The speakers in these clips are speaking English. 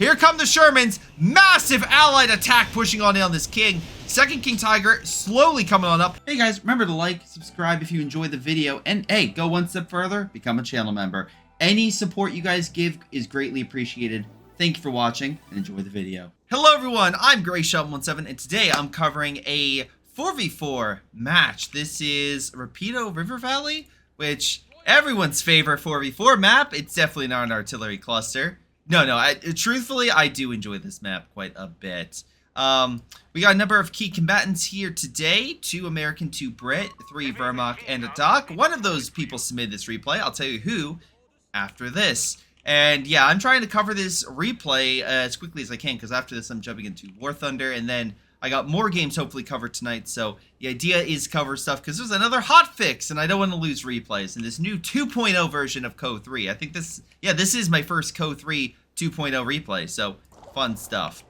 Here come the Shermans. Massive allied attack pushing on in on this king. Second King Tiger slowly coming on up. Hey guys, remember to like, subscribe if you enjoyed the video, and hey, go one step further, become a channel member. Any support you guys give is greatly appreciated. Thank you for watching, and enjoy the video. Hello everyone, I'm Greyshot17, and today I'm covering a 4v4 match. This is Rapido River Valley, which everyone's favorite 4v4 map. It's definitely not an artillery cluster. Truthfully, I do enjoy this map quite a bit. We got a number of key combatants here today. 2 American, 2 Brit, 3 Vermont, and a Doc. One of those people submitted this replay. I'll tell you who after this. And yeah, I'm trying to cover this replay as quickly as I can, because after this I'm jumping into War Thunder, and then I got more games hopefully covered tonight. So the idea is cover stuff, because there's another hot fix, and I don't want to lose replays. And this new 2.0 version of CoH3. I think this is my first CoH3 2.0 replay, so fun stuff.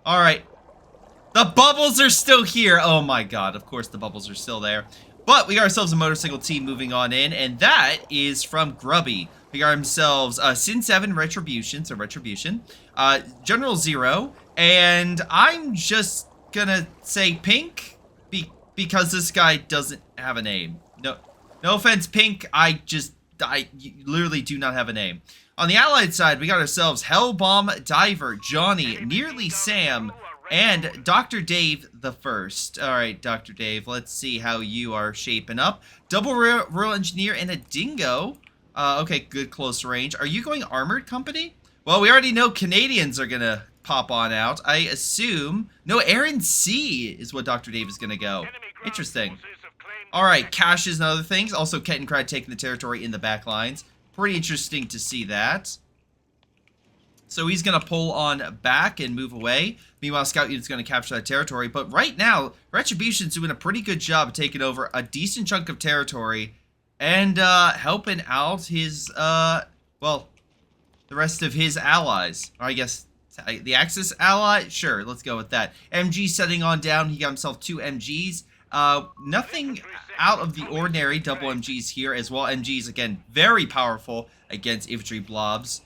Alright, the bubbles are still here. Oh my god, of course the bubbles are still there. But we got ourselves a motorcycle team moving on in, and that is from Grubby. We got ourselves Sin 7 Retribution, General Zero, and I'm just gonna say Pink, because this guy doesn't have a name. No offense, Pink, I literally do not have a name. On the allied side, we got ourselves Hellbomb, Diver, Johnny, Nearly Sam, and Dr. Dave the First. Alright, Dr. Dave, let's see how you are shaping up. Double Rural Engineer and a Dingo. Okay, good close range. Are you going Armored Company? Well, we already know Canadians are gonna pop on out. I assume... No, Aaron C is what Dr. Dave is gonna go. Interesting. Alright, caches and other things. Also, Kettenkrad taking the territory in the back lines. Pretty interesting to see that. So he's going to pull on back and move away. Meanwhile, Scout Unit's going to capture that territory. But right now, Retribution's doing a pretty good job of taking over a decent chunk of territory and helping out his, well, the rest of his allies. Or I guess the Axis ally? Sure, let's go with that. MG setting on down. He got himself 2 MGs. Nothing out of the ordinary. Double MGs here as well. MGs, again, very powerful against infantry blobs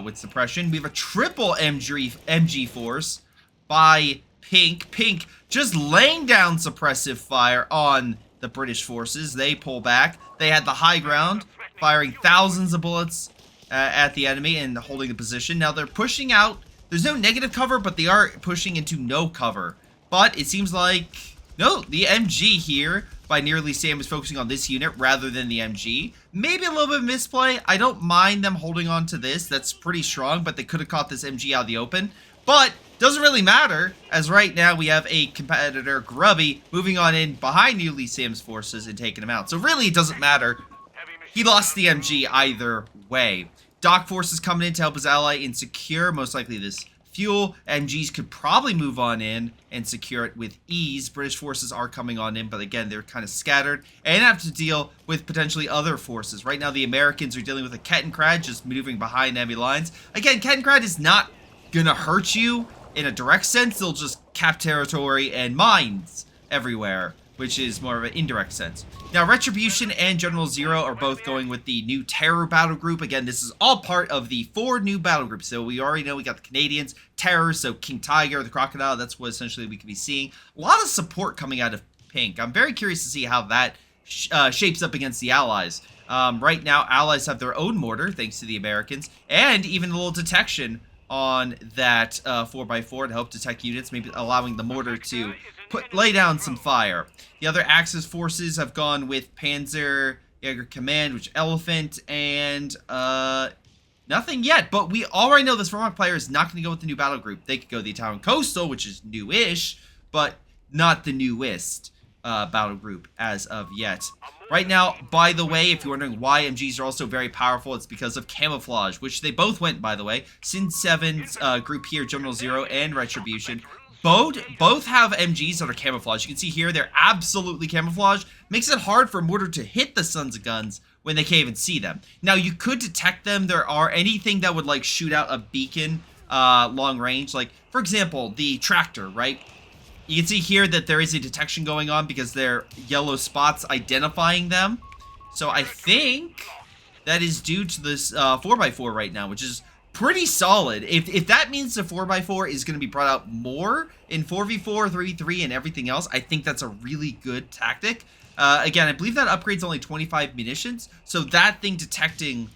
with suppression. We have a triple MG force by Pink. Pink just laying down suppressive fire on the British forces. They pull back. They had the high ground, firing thousands of bullets at the enemy and holding the position. Now they're pushing out. There's no negative cover, but they are pushing into no cover. But it seems like... No, the MG here by Nearly Sam is focusing on this unit rather than the MG. Maybe a little bit of misplay. I don't mind them holding on to this. That's pretty strong, but they could have caught this MG out of the open. But doesn't really matter, as right now we have a competitor, Grubby, moving on in behind Nearly Sam's forces and taking him out. So really it doesn't matter. He lost the MG either way. Doc forces coming in to help his ally in secure, most likely this fuel. MGs could probably move on in and secure it with ease. British forces are coming on in, but again, they're kind of scattered and have to deal with potentially other forces. Right now, the Americans are dealing with a Kettenkrad just moving behind enemy lines. Again, Kettenkrad is not gonna hurt you in a direct sense. They'll just cap territory and mines everywhere, which is more of an indirect sense. Now, Retribution and General Zero are both going with the new Terror battle group. Again, this is all part of the 4 new battle groups. So we already know we got the Canadians, Terror, so King Tiger, the Crocodile, that's what essentially we could be seeing. A lot of support coming out of Pink. I'm very curious to see how that shapes up against the Allies. Right now, Allies have their own mortar, thanks to the Americans, and even a little detection on that 4x4 to help detect units, maybe allowing the mortar to lay down some fire. The other Axis forces have gone with Panzer, Jaeger Command, which Elephant, and nothing yet. But we already know this Vermont player is not going to go with the new battle group. They could go the Italian Coastal, which is newish, but not the newest battle group as of yet. Right now, by the way, if you're wondering why MGs are also very powerful, it's because of camouflage, which they both went, by the way. Sin 7's group here, General Zero and Retribution, both have MGs that are camouflaged. You can see here, they're absolutely camouflaged. Makes it hard for a mortar to hit the sons of guns when they can't even see them. Now, you could detect them. There are anything that would, like, shoot out a beacon long range. Like, for example, the tractor, right? You can see here that there is a detection going on because there are yellow spots identifying them. So I think that is due to this 4x4 right now, which is pretty solid. If that means the 4x4 is going to be brought out more in 4v4, 3v3, and everything else, I think that's a really good tactic. Again, I believe that upgrade's only 25 munitions, so that thing detecting,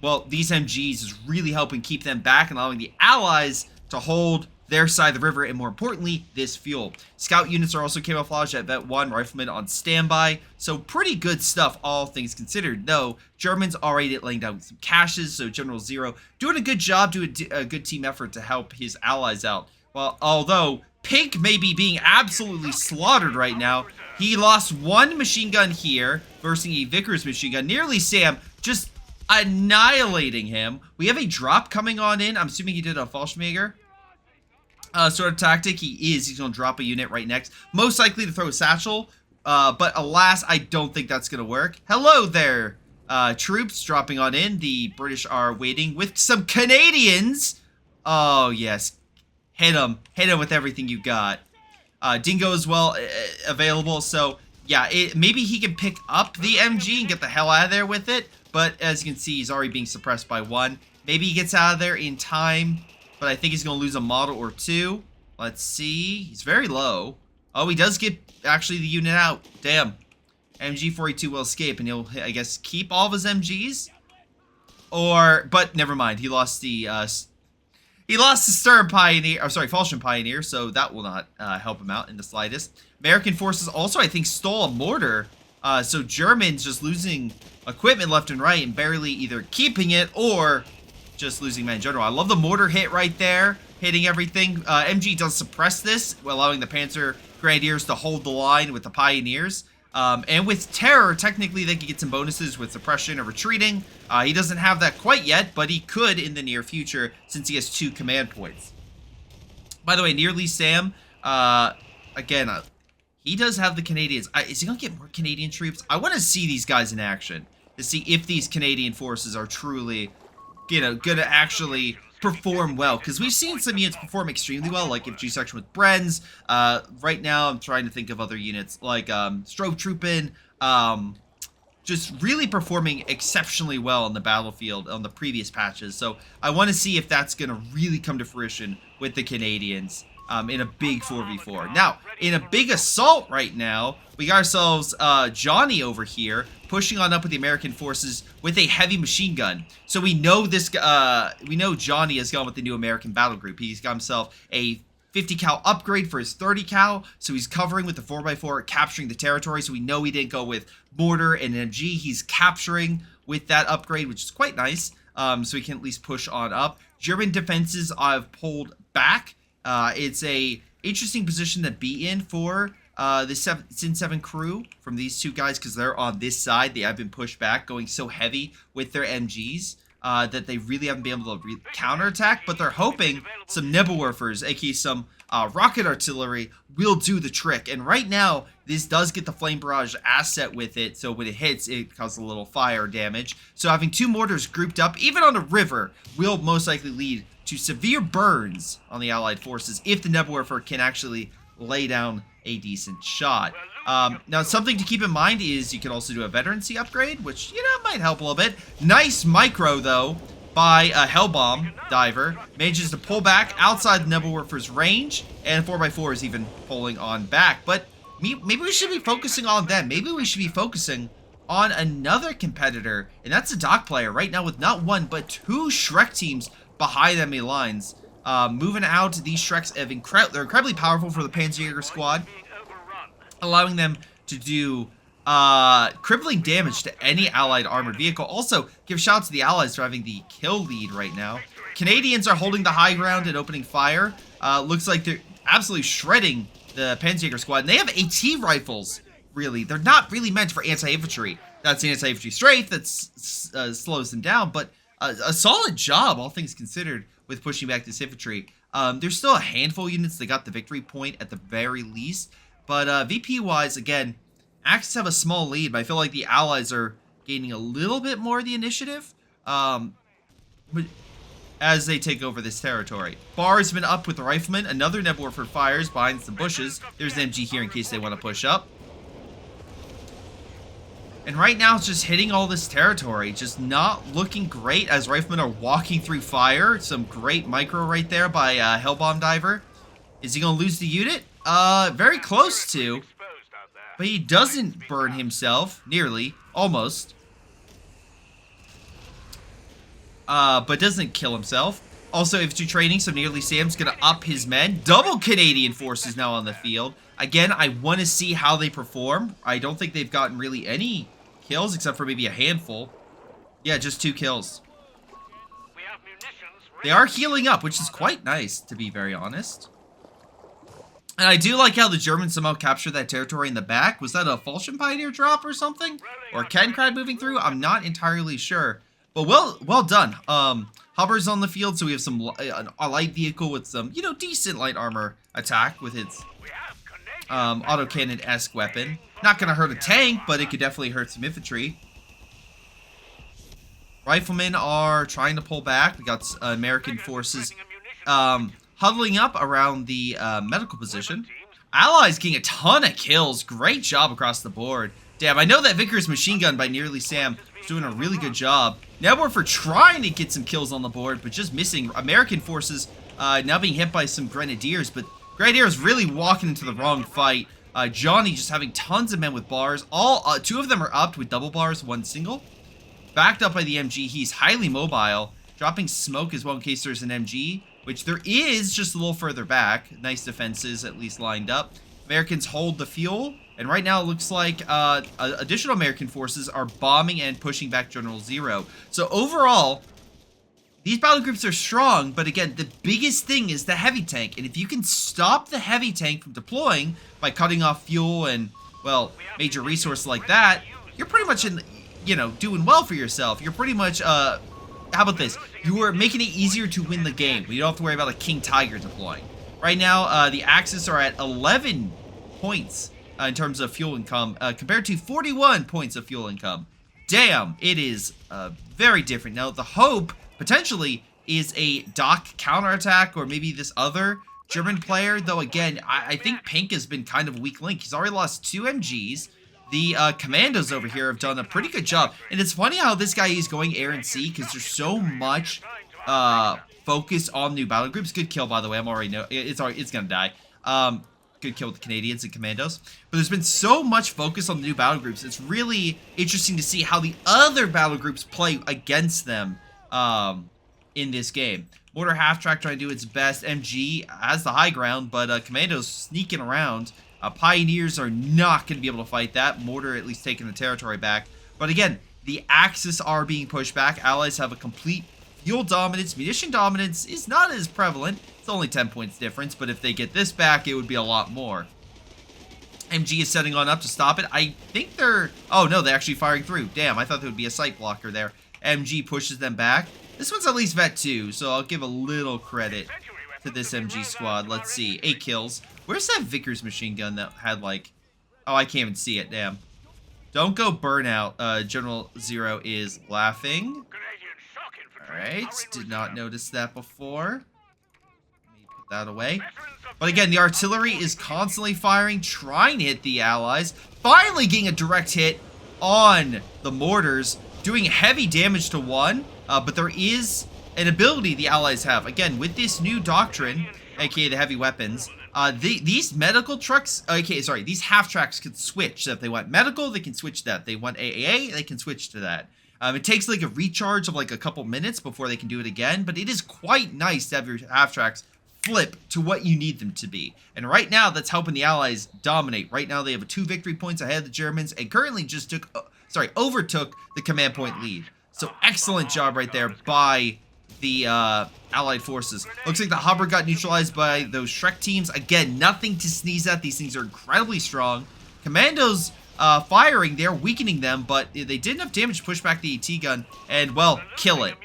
well, these MGs is really helping keep them back and allowing the allies to hold their side of the river, and more importantly, this fuel. Scout units are also camouflaged at Vet 1, Riflemen on standby, so pretty good stuff, all things considered. Though, Germans already laying down some caches, so General Zero doing a good job, doing a good team effort to help his allies out. Well, although Pink may be being absolutely slaughtered right now, he lost one machine gun here versus a Vickers machine gun. Nearly Sam just annihilating him. We have a drop coming on in. I'm assuming he did a Fallschirmjäger sort of tactic. He's going to drop a unit right next. Most likely to throw a satchel, but alas, I don't think that's going to work. Hello there, troops dropping on in. The British are waiting with some Canadians. Oh, yes. Hit him with everything you got. Dingo as well available, so yeah, maybe he can pick up the MG and get the hell out of there with it, but as you can see, he's already being suppressed by one. Maybe he gets out of there in time, but I think he's going to lose a model or two. Let's see. He's very low. Oh, he does get actually the unit out. Damn. MG-42 will escape, and he'll, I guess, keep all of his MGs? But never mind. He lost the Stern Pioneer, or sorry, Fallschirm Pioneer, so that will not help him out in the slightest. American forces also, I think, stole a mortar, so Germans just losing equipment left and right and barely either keeping it or just losing men in general. I love the mortar hit right there, hitting everything. MG does suppress this, allowing the Panzer Grenadiers to hold the line with the Pioneers. And with Terror, technically they could get some bonuses with suppression or retreating. He doesn't have that quite yet, but he could in the near future since he has 2 command points. By the way, Nearly Sam, again, he does have the Canadians. Is he going to get more Canadian troops? I want to see these guys in action to see if these Canadian forces are truly, going to actually perform well, because we've seen some units perform extremely well, like Infantry Section with Brenz. Right now, I'm trying to think of other units, like Strobe Troopin, just really performing exceptionally well on the battlefield on the previous patches. So I want to see if that's going to really come to fruition with the Canadians in a big 4v4. Now, in a big assault right now, we got ourselves Johnny over here pushing on up with the American forces with a heavy machine gun. So we know this. We know Johnny has gone with the new American battle group. He's got himself a 50 cal upgrade for his 30 cal. So he's covering with the 4x4, capturing the territory. So we know he didn't go with mortar and MG. He's capturing with that upgrade, which is quite nice. So he can at least push on up. German defenses have pulled back. It's a interesting position to be in for the Sin 7 crew from these two guys, because they're on this side. They have been pushed back, going so heavy with their MGs that they really haven't been able to counterattack, but they're hoping some Nebelwerfers, aka some rocket artillery, will do the trick. And right now, this does get the Flame Barrage asset with it, so when it hits, it causes a little fire damage. So having 2 mortars grouped up, even on a river, will most likely lead to severe burns on the Allied forces if the Nebelwerfer can actually lay down a decent shot. Now, something to keep in mind is you can also do a veterancy upgrade, which, might help a little bit. Nice micro, though, by a Hellbomb diver. Manages to pull back outside the Nebelwerfer's range, and 4x4 is even pulling on back. But maybe we should be focusing on them. Maybe we should be focusing on another competitor, and that's a Dock player right now with not 1, but 2 Shrek teams behind enemy lines. Moving out, these Shreks they're incredibly powerful for the Panzerjäger squad, allowing them to do crippling damage to any allied armored vehicle. Also, give shout out to the allies for having the kill lead right now. Canadians are holding the high ground and opening fire. Looks like they're absolutely shredding the Panzerjäger squad. And they have AT rifles, really. They're not really meant for anti-infantry. That's the anti-infantry strafe that slows them down, but a solid job, all things considered, with pushing back this infantry. There's still a handful of units that got the victory point at the very least, but VP-wise, again, Axis have a small lead, but I feel like the Allies are gaining a little bit more of the initiative as they take over this territory. Bar has been up with the Rifleman. Another Nebelwerfer fires behind some bushes. There's an MG here in case they want to push up. And right now it's just hitting all this territory. Just not looking great as riflemen are walking through fire. Some great micro right there by Hellbomb Diver. Is he going to lose the unit? Very close to. But he doesn't burn himself. Nearly. Almost. But doesn't kill himself. Also, infantry training, so Nearly Sam's going to up his men. Double Canadian forces now on the field. Again, I want to see how they perform. I don't think they've gotten really any kills, except for maybe a handful. Yeah, just 2 kills. They are healing up, which is quite nice, to be very honest. And I do like how the Germans somehow captured that territory in the back. Was that a Falchion Pioneer drop or something? Or Kencrad moving through? I'm not entirely sure. But well done. Hubbard's on the field, so we have some a light vehicle with some, you know, decent light armor attack with its autocannon-esque weapon. Not going to hurt a tank, but it could definitely hurt some infantry. Riflemen are trying to pull back. We got American forces huddling up around the medical position. Allies getting a ton of kills. Great job across the board. Damn, I know that Vickers machine gun by Nearly Sam is doing a really good job. Nebworth trying to get some kills on the board, but just missing. American forces now being hit by some Grenadiers, but Grenadiers really walking into the wrong fight. Johnny just having tons of men with bars. All 2 of them are upped with double bars, 1 single. Backed up by the MG. He's highly mobile. Dropping smoke as well in case there's an MG, which there is just a little further back. Nice defenses at least lined up. Americans hold the fuel. And right now it looks like additional American forces are bombing and pushing back General Zero. So overall, these battle groups are strong, but again, the biggest thing is the heavy tank. And if you can stop the heavy tank from deploying by cutting off fuel and, well, major resource like that, you're pretty much in, you know, doing well for yourself. You're pretty much, how about this? You are making it easier to win the game. You don't have to worry about a King Tiger deploying. Right now, the Axis are at 11 points. In terms of fuel income, compared to 41 points of fuel income. Damn, it is very different. Now, the hope, potentially, is a Doc counterattack, or maybe this other German player, though, again, I think Pink has been kind of a weak link. He's already lost 2 MGs. The Commandos over here have done a pretty good job. And it's funny how this guy is going air and sea, because there's so much focus on new battle groups. Good kill, by the way. I'm already know it's gonna die. Good kill with the Canadians and Commandos. But there's been so much focus on the new battle groups. It's really interesting to see how the other battle groups play against them in this game. Mortar half-track trying to do its best. MG has the high ground, but Commandos sneaking around. Pioneers are not going to be able to fight that. Mortar at least taking the territory back. But again, the Axis are being pushed back. Allies have a complete fuel dominance. Munition dominance is not as prevalent. It's only 10 points difference, but if they get this back, it would be a lot more. MG is setting on up to stop it. I think they're... Oh, no, they're actually firing through. Damn, I thought there would be a sight blocker there. MG pushes them back. This one's at least Vet 2, so I'll give a little credit to this MG squad. Let's see. 8 kills. Where's that Vickers machine gun that had, like... Oh, I can't even see it. Damn. Don't go burnout. General Zero is laughing. Alright. Did not notice that before. That away. But again, the artillery is constantly firing, trying to hit the Allies. Finally getting a direct hit on the mortars, doing heavy damage to one. But there is an ability the Allies have. Again, with this new doctrine, aka the heavy weapons, these medical trucks, these half-tracks can switch. So if they want medical, they can switch that. They want AAA, they can switch to that. It takes like a recharge of like a couple minutes before they can do it again. But it is quite nice to have your half-tracks flip to what you need them to be. And right now, that's helping the Allies dominate. Right now, they have 2 victory points ahead of the Germans and currently just overtook the command point lead. So excellent job right there by the Allied forces. Looks like the Hubbard got neutralized by those Shrek teams. Again, nothing to sneeze at. These things are incredibly strong. Commandos firing, they're weakening them, but they did enough damage to push back the AT gun and, well, kill it.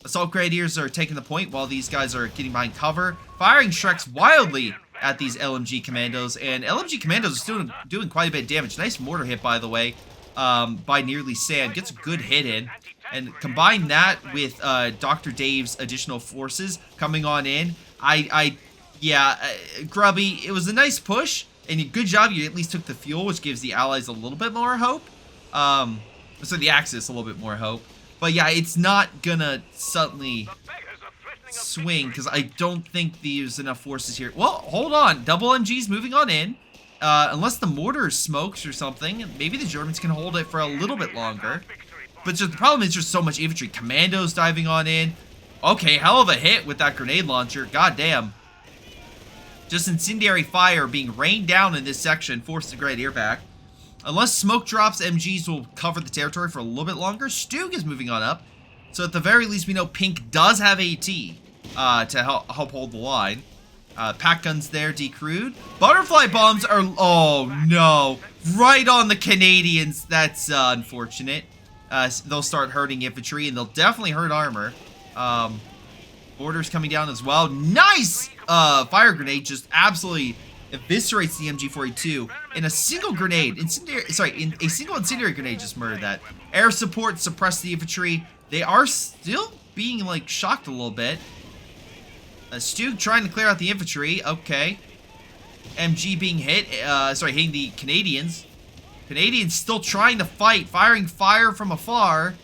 Assault Grenadiers are taking the point while these guys are getting behind cover, firing Shreks wildly at these LMG Commandos, and LMG Commandos are doing quite a bit of damage. Nice mortar hit, by the way, by Nearly Sam. Gets a good hit in, and combine that with Dr. Dave's additional forces coming on in. Grubby, it was a nice push, and good job you at least took the fuel, which gives the Allies a little bit more hope. So the Axis, a little bit more hope. But yeah, it's not gonna suddenly swing, because I don't think there's enough forces here. Well, hold on. Double MGs moving on in. Unless the mortar smokes or something, maybe the Germans can hold it for a little bit longer. But just, the problem is there's so much infantry. Commandos diving on in. Okay, hell of a hit with that grenade launcher. God damn. Just incendiary fire being rained down in this section, forced the Grenadier back. Unless smoke drops, MGs will cover the territory for a little bit longer. Stug is moving on up. So at the very least, we know Pink does have AT to help hold the line. Pack guns there, decrewed. Butterfly bombs are... Oh, no. Right on the Canadians. That's unfortunate. They'll start hurting infantry, and they'll definitely hurt armor. Borders coming down as well. Nice! Fire grenade just absolutely eviscerates the MG42 in a single grenade. In a single incendiary grenade just murdered that. Air support suppressed the infantry. They are still being, like, shocked a little bit. Stug trying to clear out the infantry. Okay. MG being hit. Hitting the Canadians. Canadians still trying to fight, firing fire from afar.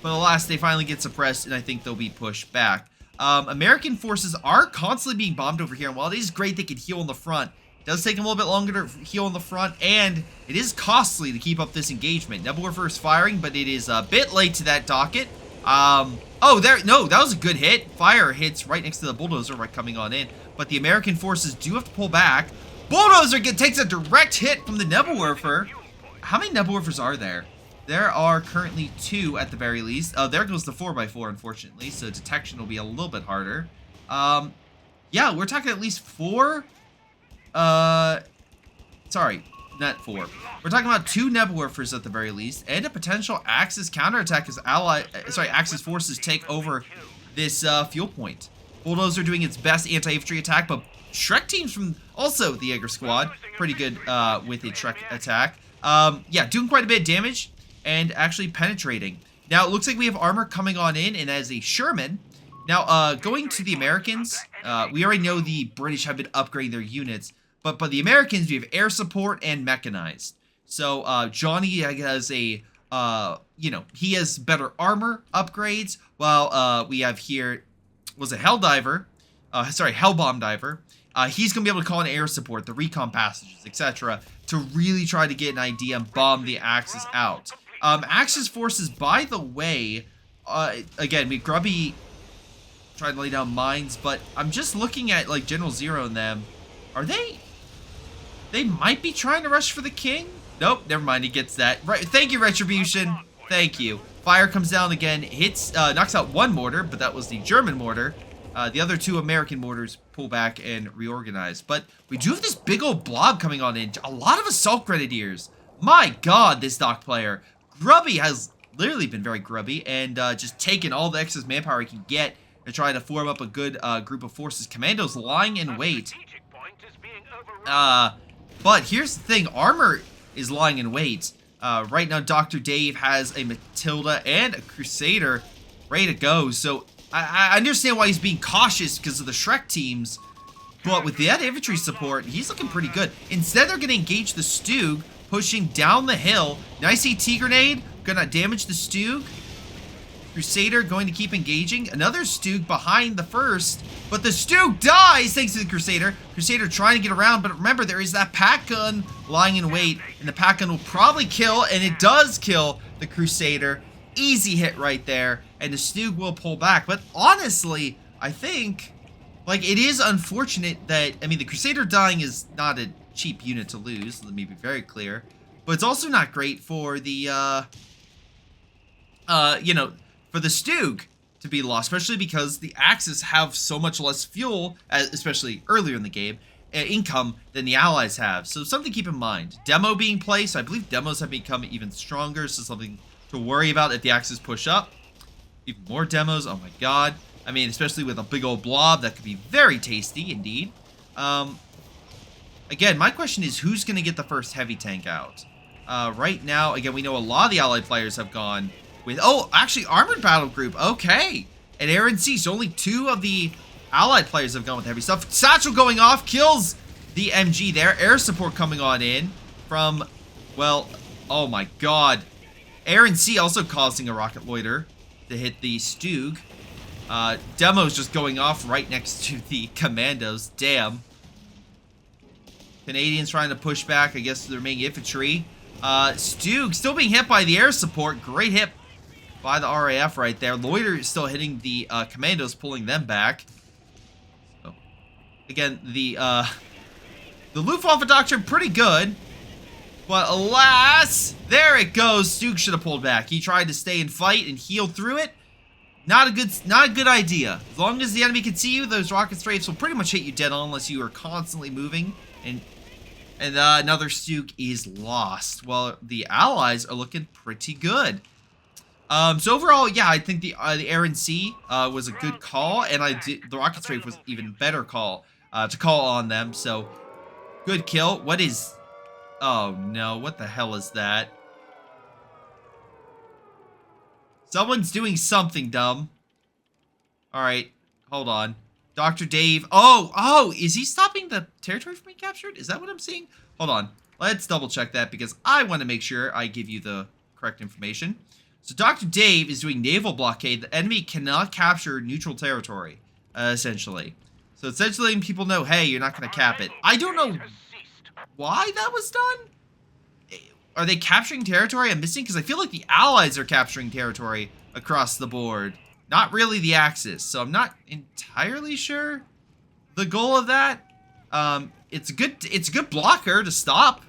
But alas, they finally get suppressed, and I think they'll be pushed back. American forces are constantly being bombed over here, and while it is great they can heal in the front, it does take them a little bit longer to heal in the front, and it is costly to keep up this engagement. Nebelwerfer is firing, but it is a bit late to that docket. Oh, that was a good hit. Fire hits right next to the bulldozer right coming on in, but the American forces do have to pull back. Bulldozer takes a direct hit from the Nebelwerfer. How many Nebelwerfers are there? There are currently 2 at the very least. There goes the 4x4, unfortunately, so detection will be a little bit harder. Yeah, we're talking at least 4. Sorry, not 4. We're talking about 2 Nebelwerfers at the very least, and a potential Axis counterattack as Axis forces take over this fuel point. Bulldozer doing its best anti-infantry attack, but Shrek teams from also the Jaeger squad pretty good with a Shrek attack. Yeah, doing quite a bit of damage and actually penetrating. Now it looks like we have armor coming on in, and as a Sherman. Now going to the Americans, we already know the British have been upgrading their units, but the Americans, we have air support and mechanized. So Johnny has a he has better armor upgrades, while we have here was a Hellbomb diver. He's going to be able to call in air support, the recon passages, etc., to really try to get an idea and bomb the Axis out. Axis forces, by the way, again, we Grubby trying to lay down mines, but I'm just looking at, like, General Zero and them. Are they might be trying to rush for the king? Nope, never mind, he gets that. Right, thank you, Retribution. Thank you. Fire comes down again, hits, knocks out 1 mortar, but that was the German mortar. The other 2 American mortars pull back and reorganize. But we do have this big old blob coming on in. A lot of Assault Grenadiers. My god, this dock player. Grubby has literally been very grubby and just taken all the excess manpower he can get to try to form up a good group of forces. Commandos lying in wait. But here's the thing. Armor is lying in wait. Right now, Dr. Dave has a Matilda and a Crusader ready to go. So I understand why he's being cautious because of the Shrek teams, but with that infantry support, he's looking pretty good. Instead, they're going to engage the Stug, pushing down the hill. Nice AT grenade, going to damage the Stug. Crusader going to keep engaging. Another Stug behind the first, but the Stug dies thanks to the Crusader. Crusader trying to get around, but remember, there is that pack gun lying in wait, and the pack gun will probably kill, and it does kill the Crusader. Easy hit right there, and the Stug will pull back. But honestly, I think, like, it is unfortunate that, I mean, the Crusader dying is not a cheap unit to lose, let me be very clear, but it's also not great for the, for the Stug to be lost, especially because the Axis have so much less fuel, especially earlier in the game, income than the Allies have. So something to keep in mind. Demo being placed, I believe demos have become even stronger, so something to worry about if the Axis push up. Even more demos, oh my god. I mean, especially with a big old blob, that could be very tasty indeed. Again, my question is, who's going to get the first heavy tank out? Right now, again, we know a lot of the Allied players have gone with, oh, actually, Armored Battle Group, okay. And Air and Sea, so only 2 of the Allied players have gone with heavy stuff. Satchel going off, kills the MG there. Air support coming on in from, well, Oh my god. Air and C also causing a rocket loiter to hit the Stug. Demo's just going off right next to the commandos. Damn. Canadians trying to push back, I guess, the remaining infantry. Stug still being hit by the air support. Great hit by the RAF right there. Loiter is still hitting the commandos, pulling them back. So, again, the Luftwaffe doctrine pretty good. But alas, there it goes. Stug should have pulled back. He tried to stay and fight and heal through it. Not a good idea. As long as the enemy can see you, those rocket strafes will pretty much hit you dead on unless you are constantly moving. And another Stug is lost. Well, the Allies are looking pretty good. So overall, yeah, I think the Air and Sea was a good call, and the rocket strafe was even better call to call on them. So good kill. What is? Oh no! What the hell is that? Someone's doing something dumb. All right, hold on. Dr. Dave. Oh, is he stopping the territory from being captured? Is that what I'm seeing? Hold on. Let's double check that because I want to make sure I give you the correct information. So Dr. Dave is doing naval blockade. The enemy cannot capture neutral territory, essentially. So it's letting people know, hey, you're not going to cap it. I don't know why that was done. Are they capturing territory I'm missing? Because I feel like the Allies are capturing territory across the board. Not really the Axis. So I'm not entirely sure the goal of that. It's a good blocker to stop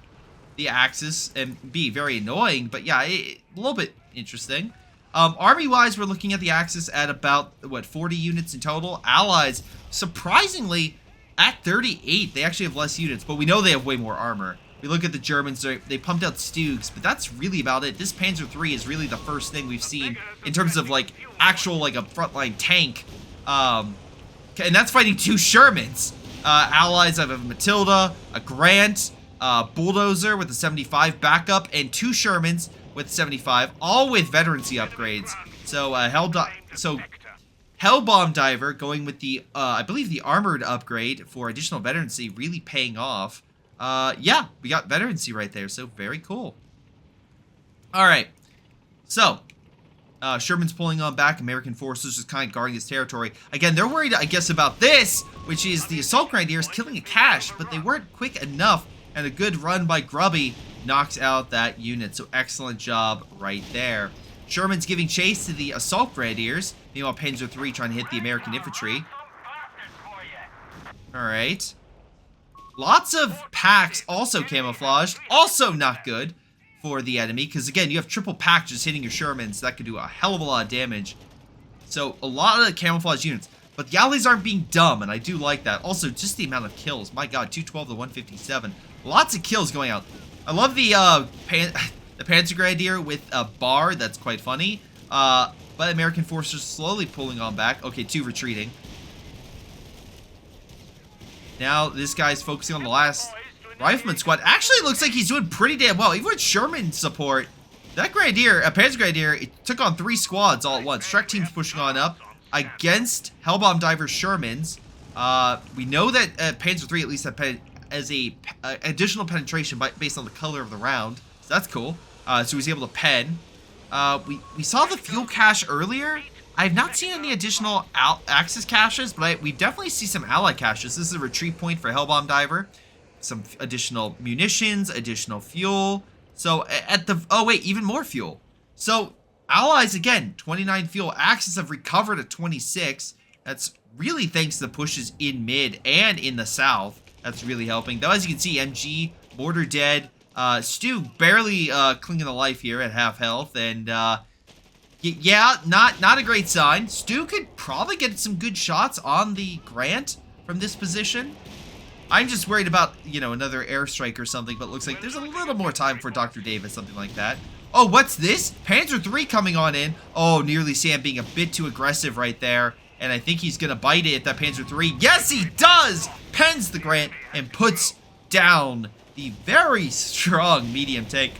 the Axis and be very annoying. But yeah, a little bit interesting. Army-wise, we're looking at the Axis at about, what, 40 units in total. Allies, surprisingly, at 38. They actually have less units, but we know they have way more armor. We look at the Germans, they pumped out Stugs, but that's really about it. This Panzer III is really the first thing we've seen in terms of, like, actual, like, a frontline tank. And that's fighting 2 Shermans. Allies have a Matilda, a Grant, Bulldozer with a 75 backup, and 2 Shermans with 75, all with veterancy upgrades. So, Hellbomb Diver going with the, I believe the armored upgrade for additional veterancy, really paying off. Yeah, we got veterancy right there, so very cool. Alright, so, Sherman's pulling on back, American forces just kind of guarding his territory. Again, they're worried, I guess, about this, which is the Assault Grenadiers killing a cache, but they weren't quick enough, and a good run by Grubby knocks out that unit, so excellent job right there. Sherman's giving chase to the Assault Grenadiers, meanwhile Panzer III trying to hit the American infantry. Alright. Lots of packs also camouflaged, also not good for the enemy, because again, you have triple pack just hitting your Shermans, so that could do a hell of a lot of damage. So, a lot of the camouflage units, but the Allies aren't being dumb, and I do like that. Also, just the amount of kills, my god, 212 to 157. Lots of kills going out. I love the Panzer Grenadier with a bar, that's quite funny. But American forces slowly pulling on back. Okay, 2 retreating. Now, this guy's focusing on the last Rifleman squad. Actually, it looks like he's doing pretty damn well. Even with Sherman support, that Grenadier, a Panzer Grenadier, it took on 3 squads all at once. Strike team's pushing on up against Hellbomb Diver Shermans. We know that Panzer III at least has a additional penetration based on the color of the round. So that's cool. So he's able to pen. We saw the fuel cache earlier. I have not seen any additional Axis caches, but we definitely see some Ally caches. This is a retreat point for Hellbomb Diver. Some additional munitions, additional fuel. So at the, oh wait, even more fuel. So Allies, again, 29 fuel. Axis have recovered at 26. That's really thanks to the pushes in mid and in the south. That's really helping. Though, as you can see, MG, Mortar dead. Stu barely clinging to life here at half health. And yeah, not a great sign. Stu could probably get some good shots on the Grant from this position. I'm just worried about, you know, another airstrike or something, but it looks like there's a little more time for Dr. Davis, something like that. Oh, what's this? Panzer III coming on in. Oh, nearly Sam being a bit too aggressive right there. And I think he's going to bite it at that Panzer III. Yes, he does! Pens the Grant and puts down the very strong medium tank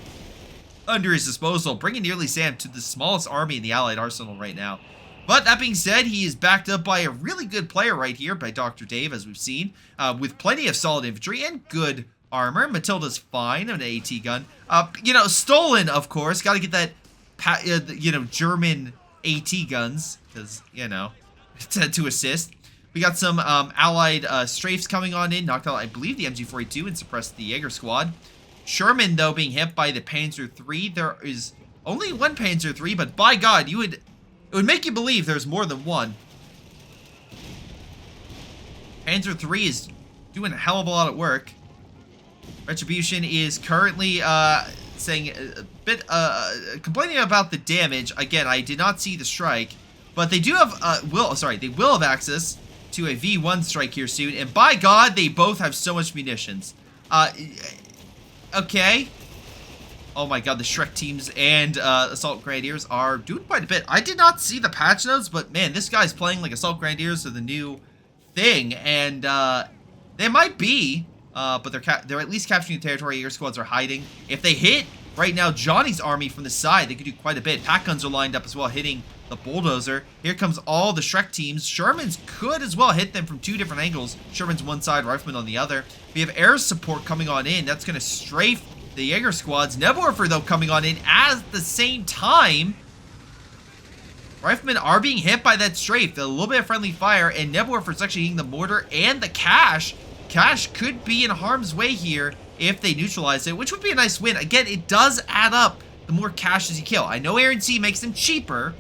under his disposal, bringing nearly Sam to the smallest army in the Allied arsenal right now. But that being said, he is backed up by a really good player right here, by Dr. Dave, as we've seen, with plenty of solid infantry and good armor. Matilda's fine, an AT gun. You know, stolen, of course. Got to get that, you know, German AT guns, because, you know, to assist. We got some allied strafes coming on in. Knocked out, I believe, the MG42 and suppressed the Jaeger squad. Sherman, though, being hit by the Panzer III. There is only one Panzer III, but by God, it would make you believe there's more than one. Panzer III is doing a hell of a lot of work. Retribution is currently saying a bit complaining about the damage. Again, I did not see the strike, but they do have they will have access to a V1 strike here soon, and by God, they both have so much munitions. Okay. Oh my God, the Shrek teams and Assault Grenadiers are doing quite a bit. I did not see the patch notes, but man, this guy's playing like Assault Grenadiers are the new thing, and they might be, but they're at least capturing the territory. Air squads are hiding. If they hit right now Johnny's army from the side, they could do quite a bit. Pack guns are lined up as well, hitting the bulldozer. Here comes all the Shrek teams. Shermans could as well hit them from two different angles. Sherman's one side, Rifleman on the other. We have air support coming on in. That's going to strafe the Jaeger squads. Nebelwerfer, though, coming on in at the same time. Riflemen are being hit by that strafe. A little bit of friendly fire, and Nebelwerfer's actually hitting the mortar and the cache. Cache could be in harm's way here if they neutralize it, which would be a nice win. Again, it does add up the more caches you kill. I know Air and Sea makes them cheaper.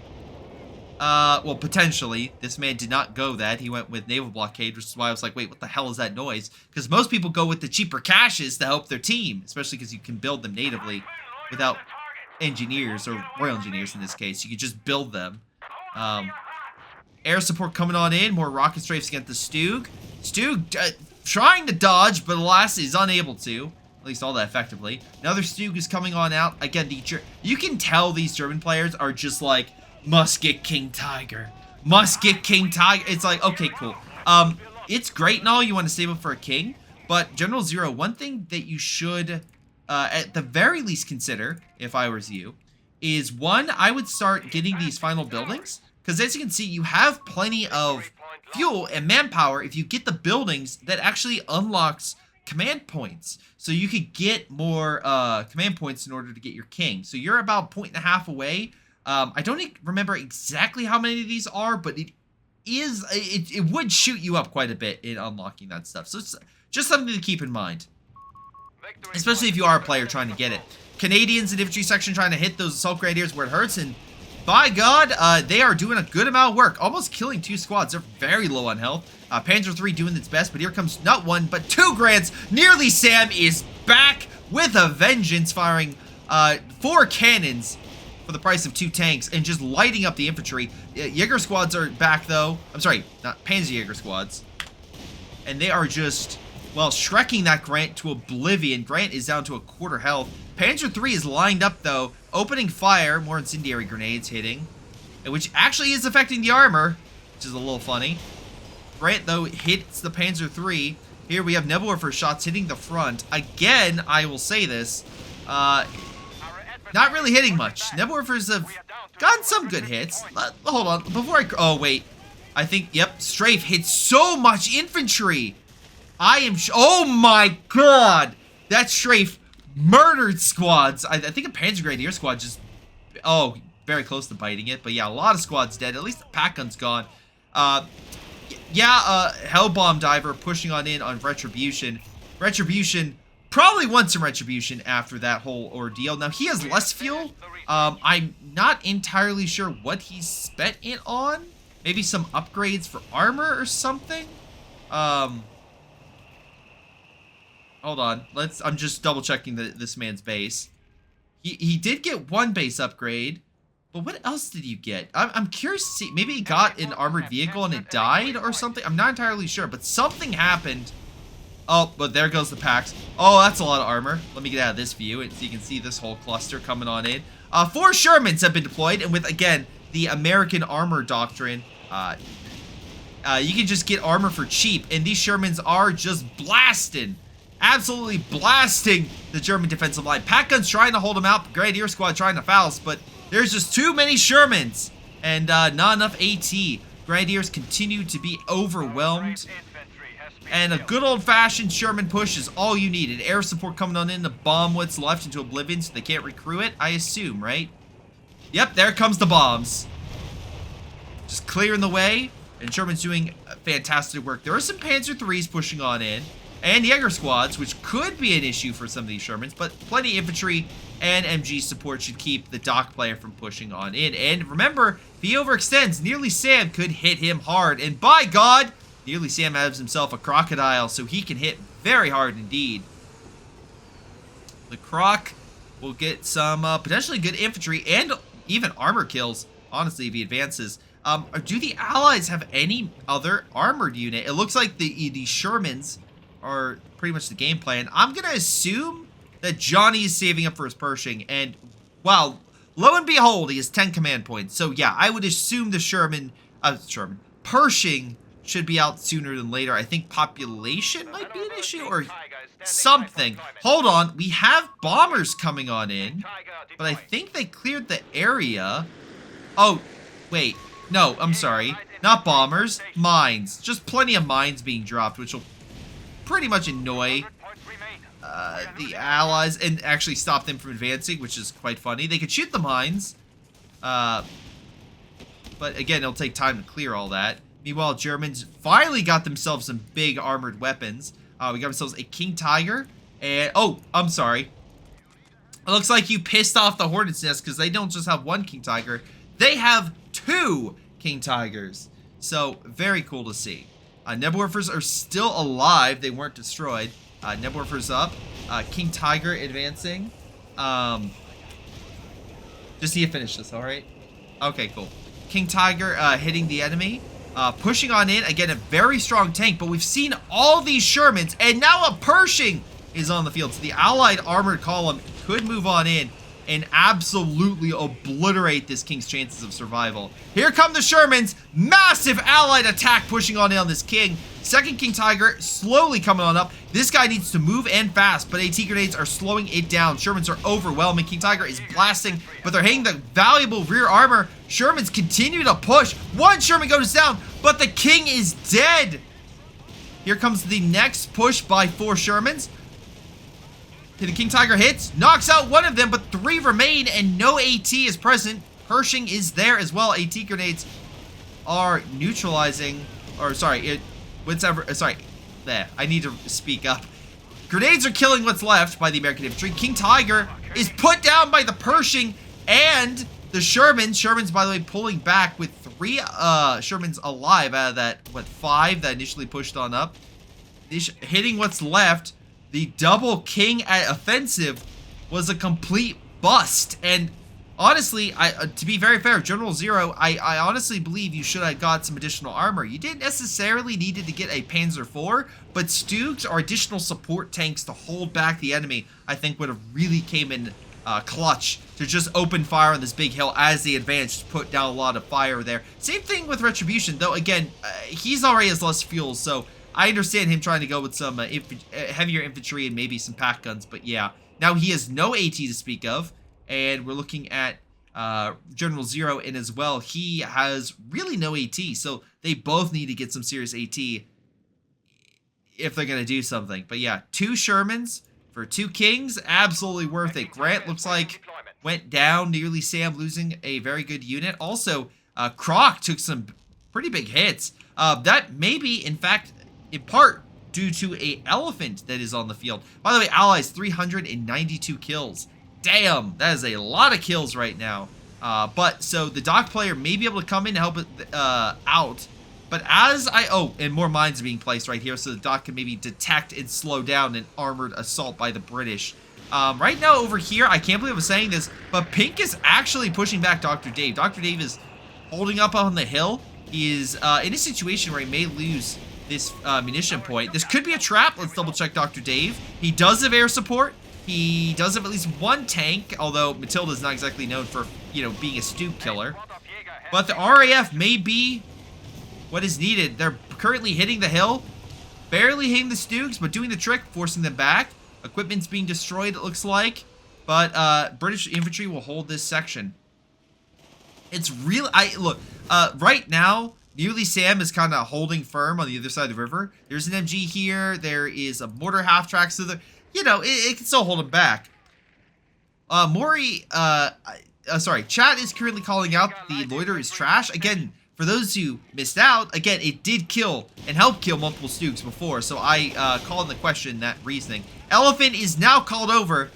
Well, potentially. This man did not go that. He went with naval blockade, which is why I was like, wait, what the hell is that noise? Because most people go with the cheaper caches to help their team, especially because you can build them natively without engineers, or royal engineers in this case. You can just build them. Air support coming on in. More rocket strafes against the Stug. Stug trying to dodge, but alas, is unable to. At least all that effectively. Another Stug is coming on out. Again, you can tell these German players are just like, must get King Tiger. Must get King Tiger. It's like, okay, cool. It's great and all, you want to save up for a king, but General Zero, one thing that you should, at the very least consider, if I was you, is one, I would start getting these final buildings, because as you can see, you have plenty of fuel and manpower if you get the buildings that actually unlocks command points. So you could get more command points in order to get your king. So you're about 1.5 points away. I don't remember exactly how many of these are, but it would shoot you up quite a bit in unlocking that stuff. So it's just something to keep in mind, especially if you are a player trying to get it. Canadians in infantry section trying to hit those assault grenadiers where it hurts, and by God, they are doing a good amount of work, almost killing 2 squads. They're very low on health. Panzer III doing its best, but here comes not 1, but 2 grants. Nearly Sam is back with a vengeance, firing 4 cannons for the price of 2 tanks and just lighting up the infantry. Jaeger squads are back, though. I'm sorry, not Panzer Jaeger squads. And they are just, well, shrekking that Grant to oblivion. Grant is down to a quarter health. Panzer III is lined up, though, opening fire. More incendiary grenades hitting, which actually is affecting the armor, which is a little funny. Grant, though, hits the Panzer III. Here we have Nebelwerfer shots hitting the front. Again, I will say this, not really hitting much. Nebelwerfers have gotten some good hits. Hold on, before oh wait, I think, yep, strafe hits so much infantry. Oh my God, that strafe murdered squads. I think a Panzer Grenadier squad just, oh, very close to biting it. But yeah, a lot of squads dead. At least the pack gun's gone. Hellbomb Diver pushing on in on Retribution. Retribution probably wants some Retribution after that whole ordeal. Now, he has less fuel. I'm not entirely sure what he's spent it on. Maybe some upgrades for armor or something. Hold on. I'm just double checking this man's base. He did get 1 base upgrade, but what else did you get? I'm curious to see. Maybe he got an armored vehicle and it died or something. I'm not entirely sure, but something happened. Oh, but there goes the packs. Oh, that's a lot of armor. Let me get out of this view so you can see this whole cluster coming on in. 4 Shermans have been deployed, and with, again, the American armor doctrine, you can just get armor for cheap, and these Shermans are just blasting. Absolutely blasting the German defensive line. Pack guns trying to hold them out. Grenadier squad trying to foul, but there's just too many Shermans and not enough AT. Grenadiers continue to be overwhelmed. And a good old-fashioned Sherman push is all you needed. Air support coming on in to bomb what's left into oblivion so they can't recruit it, I assume, right? Yep, there comes the bombs. Just clearing the way, and Sherman's doing fantastic work. There are some Panzer IIIs pushing on in, and Jaeger squads, which could be an issue for some of these Shermans, but plenty of infantry and MG support should keep the dock player from pushing on in. And remember, if he overextends, Nearly Sam could hit him hard. And by God, Nearly Sam has himself a crocodile, so he can hit very hard indeed. The croc will get some potentially good infantry and even armor kills, honestly, if he advances. Do the Allies have any other armored unit? It looks like the Shermans are pretty much the game plan. I'm going to assume that Johnny is saving up for his Pershing, and, well, lo and behold, he has 10 command points. So, yeah, I would assume the Pershing should be out sooner than later. I think population might be an issue, or something. Hold on, we have bombers coming on in, but I think they cleared the area. Oh, wait. No, I'm sorry. Not bombers, mines. Just plenty of mines being dropped, which will pretty much annoy the Allies and actually stop them from advancing, which is quite funny. They could shoot the mines, but again, it'll take time to clear all that. Meanwhile, Germans finally got themselves some big armored weapons. We got ourselves a King Tiger, and oh, I'm sorry. It looks like you pissed off the Hornet's Nest because they don't just have one King Tiger, they have 2 King Tigers. So very cool to see. Nebelwerfers are still alive; they weren't destroyed. Nebelwerfers up. King Tiger advancing. Just need to finish this, alright? Okay, cool. King Tiger hitting the enemy. Pushing on in. Again, a very strong tank, but we've seen all these Shermans, and now a Pershing is on the field. So the Allied armored column could move on in and absolutely obliterate this King's chances of survival. Here come the Shermans. Massive Allied attack pushing on in on this King. Second King Tiger slowly coming on up. This guy needs to move and fast, but AT grenades are slowing it down. Shermans are overwhelming. King Tiger is blasting, but they're hitting the valuable rear armor. Shermans continue to push. One Sherman goes down, but the King is dead. Here comes the next push by 4 Shermans. The King Tiger hits, knocks out one of them, but 3 remain, and no AT is present. Pershing is there as well. AT grenades are neutralizing, or sorry, there. I need to speak up. Grenades are killing what's left by the American infantry. King Tiger is put down by the Pershing and the Shermans. Shermans, by the way, pulling back with 3 Shermans alive out of that, what, 5 that initially pushed on up. Hitting what's left. The double King at offensive was a complete bust. And honestly, to be very fair, General Zero, I honestly believe you should have got some additional armor. You didn't necessarily need to get a Panzer IV, but Stugs or additional support tanks to hold back the enemy, I think would have really came in clutch to just open fire on this big hill as they advanced, put down a lot of fire there. Same thing with Retribution, though, again, he's already has less fuel, so I understand him trying to go with some heavier infantry and maybe some pack guns, but yeah. Now he has no AT to speak of, and we're looking at General Zero, and as well, he has really no AT, so they both need to get some serious AT if they're going to do something. But yeah, 2 Shermans for 2 Kings, absolutely worth it. Grant looks like went down, Nearly Sam losing a very good unit. Also, Croc took some pretty big hits. That may be, in fact, in part due to a elephant that is on the field. By the way, Allies 392 kills. Damn, that is a lot of kills right now. But so the dock player may be able to come in and help it out. But as and more mines are being placed right here, so the dock can maybe detect and slow down an armored assault by the British. Right now over here, I can't believe I'm saying this, but Pink is actually pushing back Dr. Dave. Dr. Dave is holding up on the hill. He is in a situation where he may lose this munition point. This could be a trap. Let's double check Dr. Dave. He does have air support. He does have at least 1 tank, although Matilda's not exactly known for, you know, being a Stug killer. But the RAF may be what is needed. They're currently hitting the hill, barely hitting the Stugs, but doing the trick, forcing them back. Equipment's being destroyed, it looks like. But British infantry will hold this section. It's really, look, right now, Muley Sam is kind of holding firm on the other side of the river. There's an MG here. There is a mortar half-track, so you know, it can still hold him back. Chat is currently calling out the loiter is trash. Again, for those who missed out, again, it did kill and help kill multiple Stooks before, so I call into question that reasoning. Elephant is now called over.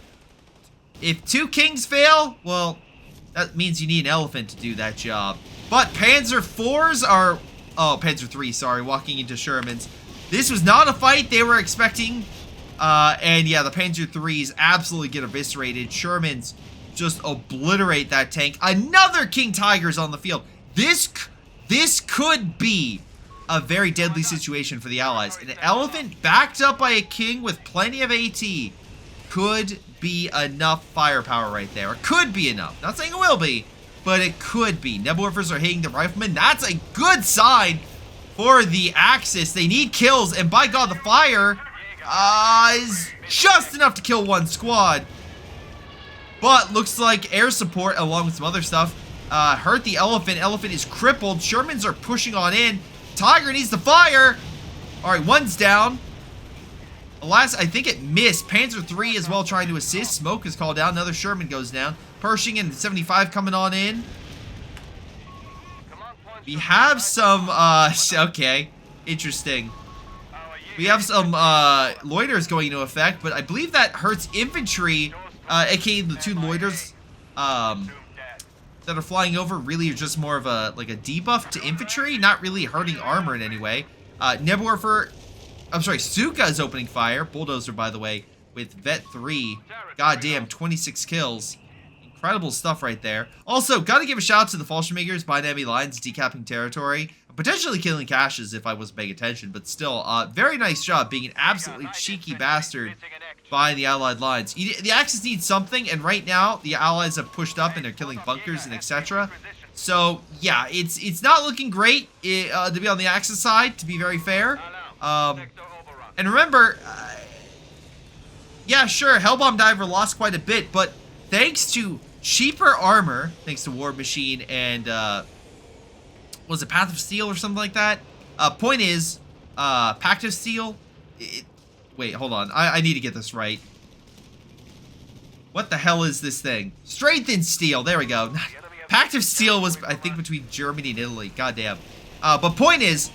If 2 kings fail, well, that means you need an elephant to do that job. But Panzer 4s are... Oh, Panzer 3, sorry, walking into Shermans. This was not a fight they were expecting. And yeah, the Panzer 3s absolutely get eviscerated. Shermans just obliterate that tank. Another King Tiger's on the field. This could be a very deadly situation for the Allies. An elephant backed up by a king with plenty of AT could be enough firepower right there. It could be enough. Not saying it will be, but it could be. Nebelwerfers are hitting the riflemen. That's a good sign for the Axis. They need kills, and by God, the fire is just enough to kill 1 squad. But looks like air support, along with some other stuff, hurt the elephant. Elephant is crippled. Shermans are pushing on in. Tiger needs to fire. All right, 1's down. Alas, I think it missed. Panzer 3 as well trying to assist. Smoke is called down. Another Sherman goes down. Pershing and 75 coming on in. We have some, okay, interesting. We have some loiters going into effect, but I believe that hurts infantry, aka the 2 loiters that are flying over really are just more of a, like a debuff to infantry, not really hurting armor in any way. Nebelwerfer, I'm sorry, Suka is opening fire. Bulldozer, by the way, with Vet 3. Goddamn, 26 kills. Incredible stuff right there. Also, gotta give a shout out to the Fallschirmjägers buying enemy lines, decapping territory, potentially killing caches if I wasn't paying attention, but still, very nice job being an absolutely cheeky bastard by the Allied lines. The Axis needs something, and right now, the Allies have pushed up and they're killing bunkers and etc. So, yeah, it's not looking great to be on the Axis side, to be very fair. And remember, yeah, sure, Hellbomb Diver lost quite a bit, but thanks to cheaper armor, thanks to War Machine and, was it Path of Steel or something like that? Point is, Pact of Steel, wait, hold on, I need to get this right. What the hell is this thing? Strengthened Steel, there we go. Pact of Steel was, I think, between Germany and Italy, goddamn. But point is,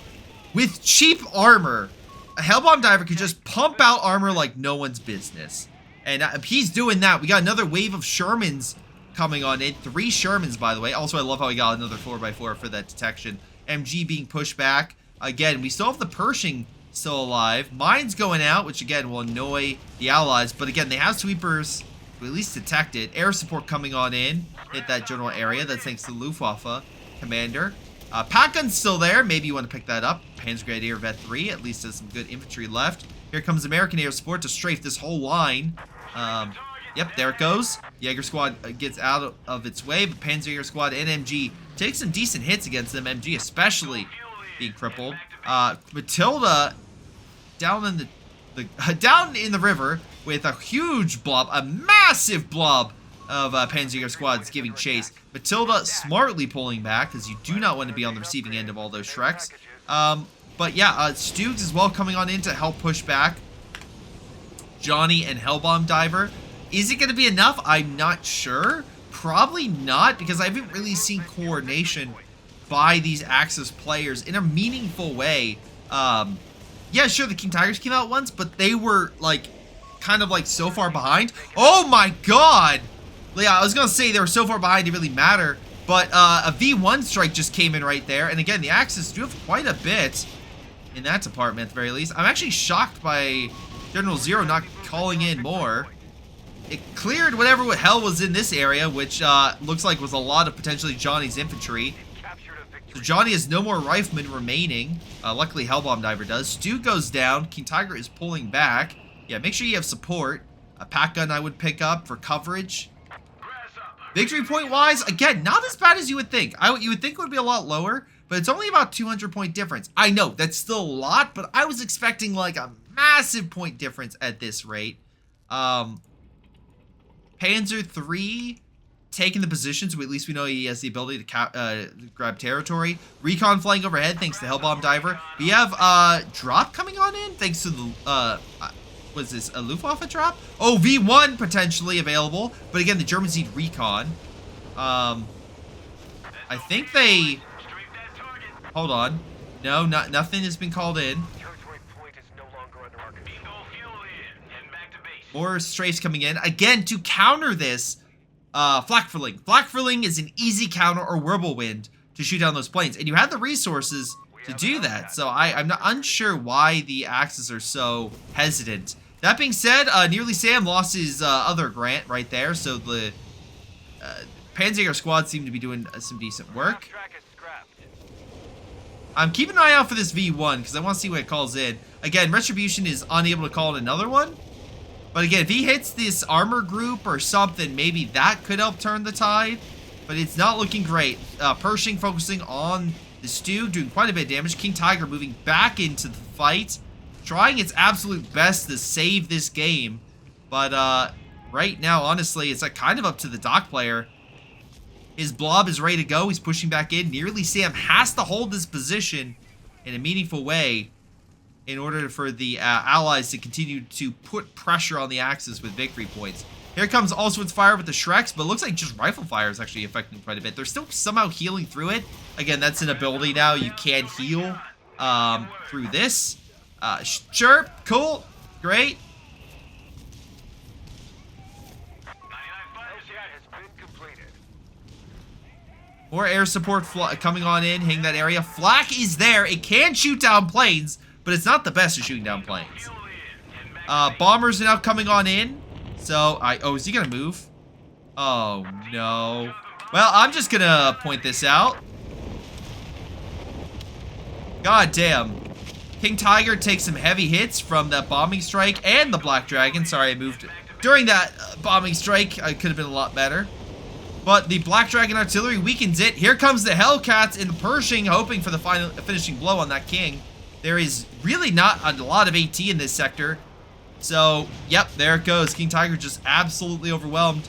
with cheap armor, a Hellbomb Diver could just pump out armor like no one's business. And he's doing that. We got another wave of Shermans coming on in. 3 Shermans, by the way. Also, I love how we got another 4x4 for that detection. MG being pushed back. Again, we still have the Pershing still alive. Mine's going out, which again will annoy the Allies. But again, they have sweepers to at least detect it. Air support coming on in. Hit that general area. That's thanks to the Luftwaffe commander. Pack gun's still there. Maybe you want to pick that up. Panzergrenadier Vet 3 at least has some good infantry left. Here comes American air support to strafe this whole line. Yep, there it goes. Jaeger squad gets out of its way, but Panzer Jaeger squad and MG take some decent hits against them. MG especially being crippled. Matilda down in the river with a huge blob, a massive blob of Panzer Jaeger squads giving chase. Matilda smartly pulling back because you do not want to be on the receiving end of all those Shreks. But yeah, Stoogs as well coming on in to help push back Johnny and Hellbomb Diver. Is it going to be enough? I'm not sure. Probably not, because I haven't really seen coordination by these Axis players in a meaningful way. Yeah, sure, the King Tigers came out once, but they were, like, kind of, like, so far behind. Oh, my God! Yeah, I was going to say they were so far behind it didn't really matter, but a V1 strike just came in right there. And again, the Axis do have quite a bit in that department, at the very least. I'm actually shocked by General Zero not calling in more. It cleared whatever hell was in this area, which looks like was a lot of potentially Johnny's infantry. So Johnny has no more riflemen remaining. Luckily, Hellbomb Diver does. Stu goes down. King Tiger is pulling back. Yeah, make sure you have support. A pack gun I would pick up for coverage. Victory point wise, again, not as bad as you would think. You would think it would be a lot lower, but it's only about 200 point difference. I know, that's still a lot, but I was expecting like a massive point difference at this rate. Panzer 3 taking the position, so at least we know he has the ability to grab territory. Recon flying overhead thanks to Hellbomb Diver. We have drop coming on in thanks to the was this a Luftwaffe drop? Oh, V1 potentially available, but again the Germans need recon. I think they. Hold on. No, nothing has been called in. More strays coming in. Again, to counter this, Flakfurling. Flakfurling is an easy counter or Whirlwind to shoot down those planes. And you have the resources to do that. So I'm not unsure why the Axis are so hesitant. That being said, Nearly Sam lost his other Grant right there. So the Panzer squad seem to be doing some decent work. I'm keeping an eye out for this V1 because I want to see what it calls in. Again, Retribution is unable to call in another one. But again, if he hits this armor group or something, maybe that could help turn the tide. But it's not looking great. Pershing focusing on the Stew, doing quite a bit of damage. King Tiger moving back into the fight. Trying its absolute best to save this game. But right now, honestly, it's kind of up to the dock player. His blob is ready to go. He's pushing back in. Nearly Sam has to hold this position in a meaningful way in order for the allies to continue to put pressure on the Axis with victory points. Here comes Allsword's fire with the Shreks, but it looks like just rifle fire is actually affecting quite a bit. They're still somehow healing through it. Again, that's an ability now. You can heal through this. Sure, cool, great. More air support coming on in, hitting that area. Flak is there. It can shoot down planes, but it's not the best at shooting down planes. Bombers are now coming on in. So, oh, is he going to move? Oh, no. Well, I'm just going to point this out. God damn. King Tiger takes some heavy hits from that bombing strike and the Black Dragon. Sorry, I moved during that bombing strike. I could have been a lot better. But the Black Dragon artillery weakens it. Here comes the Hellcats in the Pershing, hoping for the finishing blow on that King. There is really not a lot of AT in this sector. So, yep, there it goes. King Tiger just absolutely overwhelmed.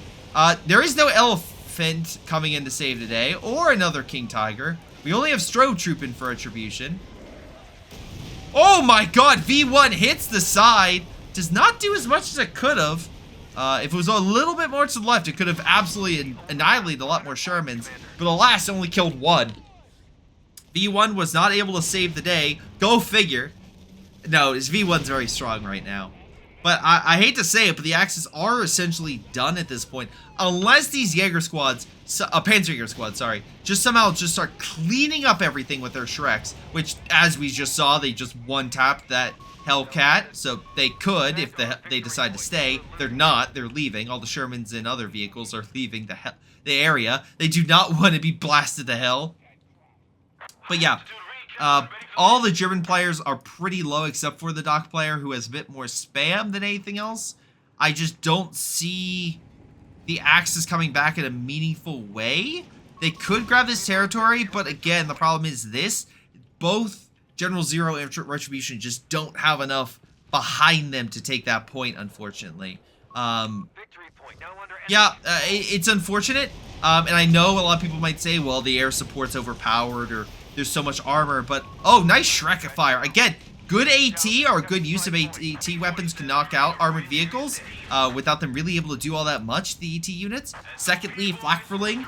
There is no Elephant coming in to save the day, or another King Tiger. We only have Strobe trooping for attribution. Oh my god, V1 hits the side. Does not do as much as it could have. If it was a little bit more to the left, it could have absolutely annihilated a lot more Shermans. But alas, it only killed one. V1 was not able to save the day. Go figure. No, his V1's very strong right now. But I hate to say it, but the Axis are essentially done at this point. Unless these Jaeger squads, Panzer Jaeger squads, sorry, just somehow just start cleaning up everything with their Shreks. Which, as we just saw, they just one-tapped that Hellcat. So they could, if they decide to stay. They're not. They're leaving. All the Shermans and other vehicles are leaving the area. They do not want to be blasted to hell. But yeah. All the German players are pretty low except for the dock player who has a bit more spam than anything else. I just don't see the Axis coming back in a meaningful way. They could grab this territory, but again, the problem is this. Both General Zero and Retribution just don't have enough behind them to take that point, unfortunately. Yeah, it's unfortunate. And I know a lot of people might say, well, the air support's overpowered or there's so much armor, but oh, nice Shrek fire. Again, good AT or good use of AT weapons can knock out armored vehicles without them really able to do all that much, the AT units. Secondly, Flakfurling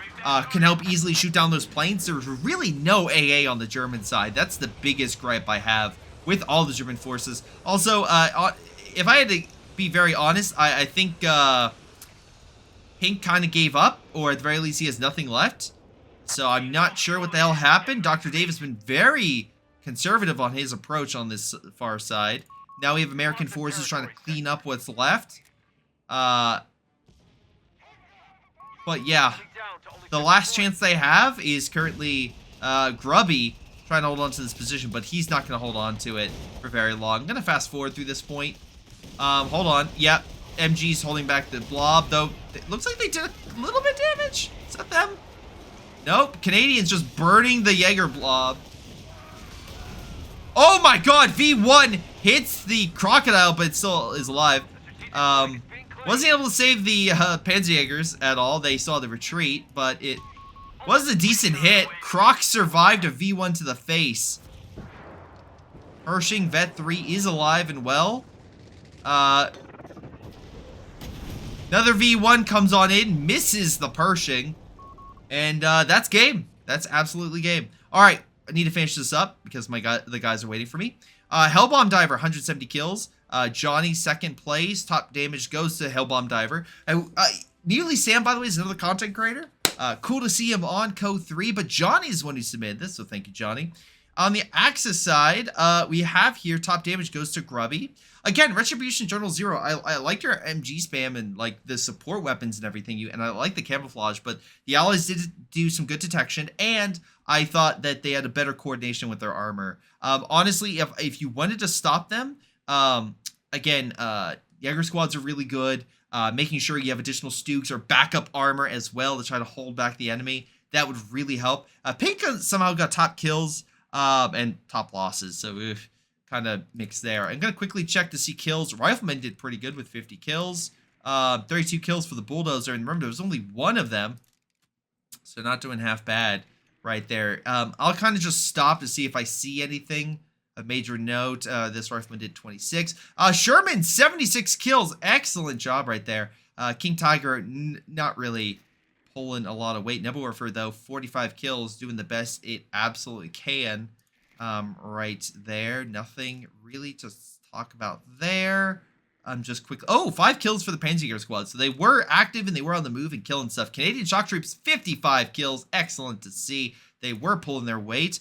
can help easily shoot down those planes. There's really no AA on the German side. That's the biggest gripe I have with all the German forces. Also, if I had to be very honest, I think Pink kind of gave up, or at the very least he has nothing left. So I'm not sure what the hell happened. Dr. Dave has been very conservative on his approach on this far side. Now we have American forces trying to clean up what's left. But yeah, the last chance they have is currently Grubby trying to hold on to this position, but he's not going to hold on to it for very long. I'm going to fast forward through this point. Hold on. Yep, MG's holding back the blob, though it looks like they did a little bit of damage. Is that them? Nope, Canadians just burning the Jaeger blob. Oh my god, V1 hits the crocodile, but it still is alive. Wasn't able to save the Panzerjägers at all. They saw the retreat, but it was a decent hit. Croc survived a V1 to the face. Pershing Vet 3 is alive and well. Another V1 comes on in, misses the Pershing. And that's game. That's absolutely game. All right, I need to finish this up because the guys are waiting for me. Hellbomb Diver, 170 kills. Johnny, second place. Top damage goes to Hellbomb Diver. Nearly Sam, by the way, is another content creator. Cool to see him on CoH3, but Johnny's the one who submitted this, so thank you, Johnny. On the Axis side, we have here top damage goes to Grubby. Again, Retribution Journal 0. I like your MG spam and like the support weapons and everything, and I like the camouflage, but the allies did do some good detection, and I thought that they had a better coordination with their armor. Honestly, if you wanted to stop them, again, Jäger squads are really good. Making sure you have additional Stooks or backup armor as well to try to hold back the enemy. That would really help. Pink somehow got top kills and top losses, so kind of mixed there. I'm going to quickly check to see kills. Rifleman did pretty good with 50 kills. 32 kills for the Bulldozer, and remember, there was only one of them, so not doing half bad right there. I'll kind of just stop to see if I see anything of major note. This Rifleman did 26. Sherman, 76 kills. Excellent job right there. King Tiger, not really pulling a lot of weight. Nebelwerfer, though, 45 kills, doing the best it absolutely can. Right there. Nothing really to talk about there. Just quick. Oh, 5 kills for the Panzerjäger squad. So they were active and they were on the move and killing stuff. Canadian Shock Troops, 55 kills. Excellent to see. They were pulling their weight.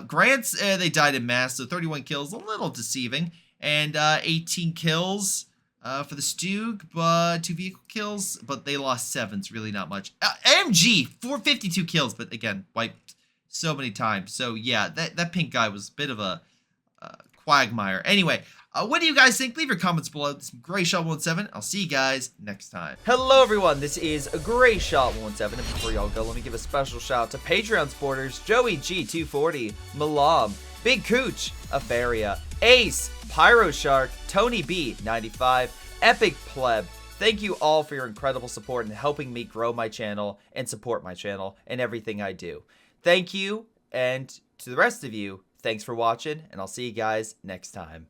Grants, they died in mass, so 31 kills, a little deceiving. And 18 kills for the Stug, but 2 vehicle kills, but they lost 7. It's really not much. MG, 452 kills, but again, wiped so many times. So yeah, that pink guy was a bit of a quagmire. Anyway, what do you guys think? Leave your comments below. This is Greyshot17. I'll see you guys next time. Hello everyone, this is Greyshot17, and before y'all go, let me give a special shout out to Patreon supporters Joey G240, Milam, Big Cooch, Aphyria, Ace, Pyro Shark, Tonybee 95, Epic Pleb. Thank you all for your incredible support and helping me grow my channel and support my channel and everything I do. Thank you, and to the rest of you, thanks for watching, and I'll see you guys next time.